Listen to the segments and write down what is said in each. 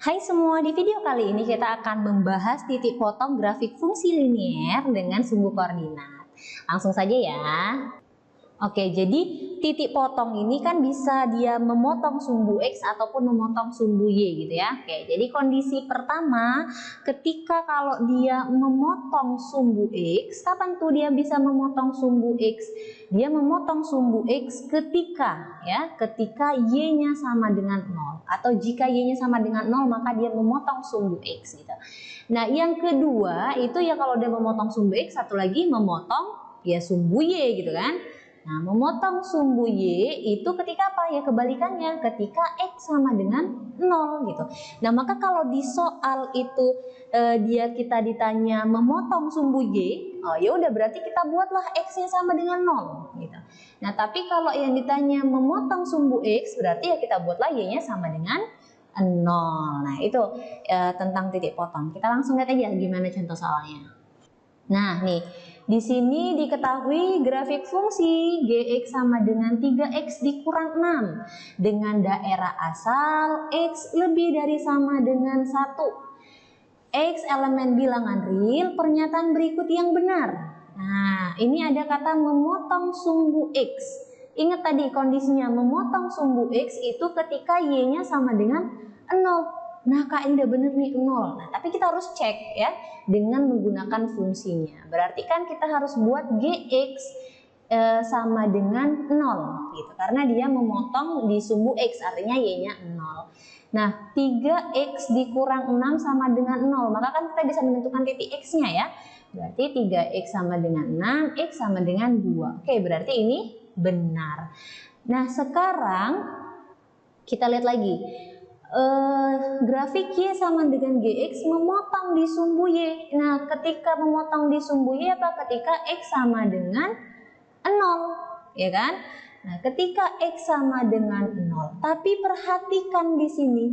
Hai semua, di video kali ini kita akan membahas titik potong grafik fungsi linier dengan sumbu koordinat. Langsung saja ya. Oke, jadi titik potong ini kan bisa dia memotong sumbu X ataupun memotong sumbu Y gitu ya. Oke, jadi kondisi pertama ketika kalau dia memotong sumbu X, kapan tuh dia bisa memotong sumbu X? Dia memotong sumbu X ketika Y-nya sama dengan 0, atau jika Y-nya sama dengan 0 maka dia memotong sumbu X gitu. Nah, yang kedua itu ya kalau dia memotong sumbu X, satu lagi memotong ya sumbu Y gitu kan. Nah, memotong sumbu Y itu ketika apa? Ya kebalikannya, ketika X sama dengan 0 gitu. Nah, maka kalau di soal itu kita ditanya memotong sumbu Y, oh ya udah berarti kita buatlah X-nya sama dengan 0 gitu. Nah, tapi kalau yang ditanya memotong sumbu X, berarti ya kita buatlah Y-nya sama dengan 0. Nah, itu tentang titik potong. Kita langsung lihat aja gimana contoh soalnya. Nah, nih, di sini diketahui grafik fungsi Gx sama dengan 3x dikurang 6 dengan daerah asal X lebih dari sama dengan 1. X elemen bilangan real, pernyataan berikut yang benar. Nah, ini ada kata memotong sumbu X. Ingat tadi kondisinya memotong sumbu X itu ketika Y-nya sama dengan 0. Nah, Kak, ini udah bener nih 0. Nah, tapi kita harus cek ya dengan menggunakan fungsinya. Berarti kan kita harus buat Gx sama dengan 0 gitu. Karena dia memotong di sumbu X, artinya Y-nya 0. Nah, 3x dikurang 6 sama dengan 0. Maka kan kita bisa menentukan titik X-nya ya. Berarti 3x sama dengan 6, X sama dengan 2. Oke, berarti ini benar. Nah, sekarang kita lihat lagi. Grafik Y sama dengan Gx memotong di sumbu Y. Nah, ketika memotong di sumbu Y apa? Ketika X sama dengan 0, ya kan? Nah, ketika X sama dengan 0. Tapi perhatikan di sini,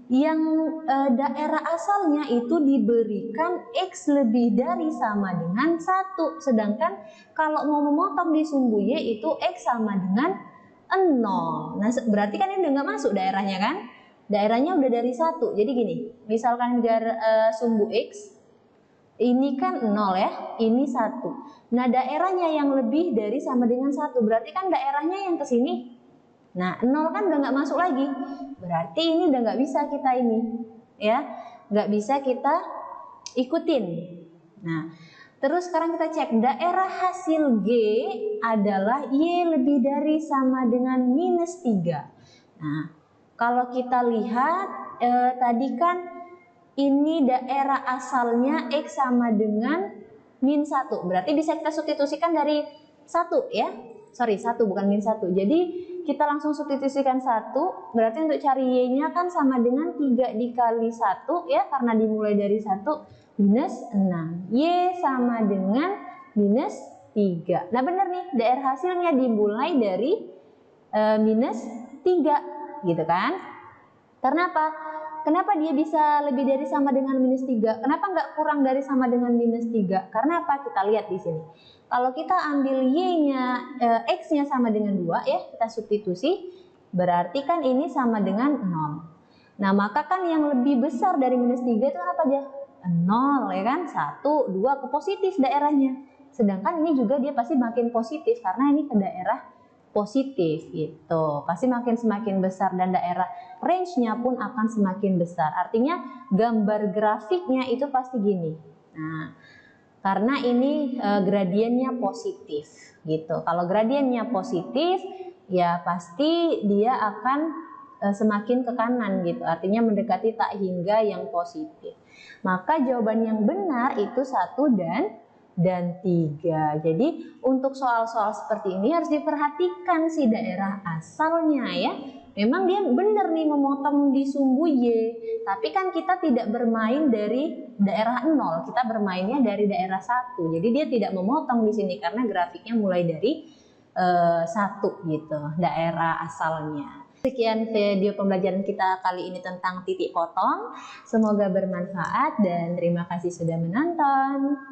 yang daerah asalnya itu diberikan X lebih dari sama dengan 1. Sedangkan kalau mau memotong di sumbu Y itu X sama dengan 0. Nah, berarti kan ini udah nggak masuk daerahnya kan? Daerahnya udah dari 1. Jadi gini, misalkan sumbu X ini kan 0 ya, ini 1. Nah, daerahnya yang lebih dari sama dengan 1, berarti kan daerahnya yang ke sini. Nah, 0 kan udah nggak masuk lagi. Berarti ini udah nggak bisa kita ini, ya, nggak bisa kita ikutin. Nah, terus sekarang kita cek daerah hasil G adalah Y lebih dari sama dengan minus 3. Nah, kalau kita lihat tadi kan ini daerah asalnya X sama dengan min 1. Berarti bisa kita substitusikan dari 1 ya. Sorry, 1 bukan min 1. Jadi kita langsung substitusikan 1. Berarti untuk cari Y-nya kan sama dengan 3 dikali 1 ya. Karena dimulai dari 1 minus 6. Y sama dengan minus 3. Nah, benar nih. Daerah hasilnya dimulai dari minus 3. Gitu kan? Karena apa? Kenapa dia bisa lebih dari sama dengan minus 3? Kenapa nggak kurang dari sama dengan minus 3? Karena apa? Kita lihat di sini. Kalau kita ambil Y-nya, X-nya sama dengan 2 ya, kita substitusi, berarti kan ini sama dengan 0. Nah, maka kan yang lebih besar dari minus 3 itu apa aja? 0 ya kan? 1, 2 ke positif daerahnya. Sedangkan ini juga dia pasti makin positif karena ini ke daerah positif gitu, pasti semakin besar dan daerah range-nya pun akan semakin besar. Artinya gambar grafiknya itu pasti gini. Nah, karena ini gradiennya positif gitu. Kalau gradiennya positif, ya pasti dia akan semakin ke kanan gitu. Artinya mendekati tak hingga yang positif. Maka jawaban yang benar itu 1 dan 3. Jadi untuk soal-soal seperti ini harus diperhatikan si daerah asalnya ya. Memang dia benar nih memotong di sumbu Y, tapi kan kita tidak bermain dari daerah 0, kita bermainnya dari daerah 1. Jadi dia tidak memotong di sini karena grafiknya mulai dari 1 gitu, daerah asalnya. Sekian video pembelajaran kita kali ini tentang titik potong. Semoga bermanfaat dan terima kasih sudah menonton.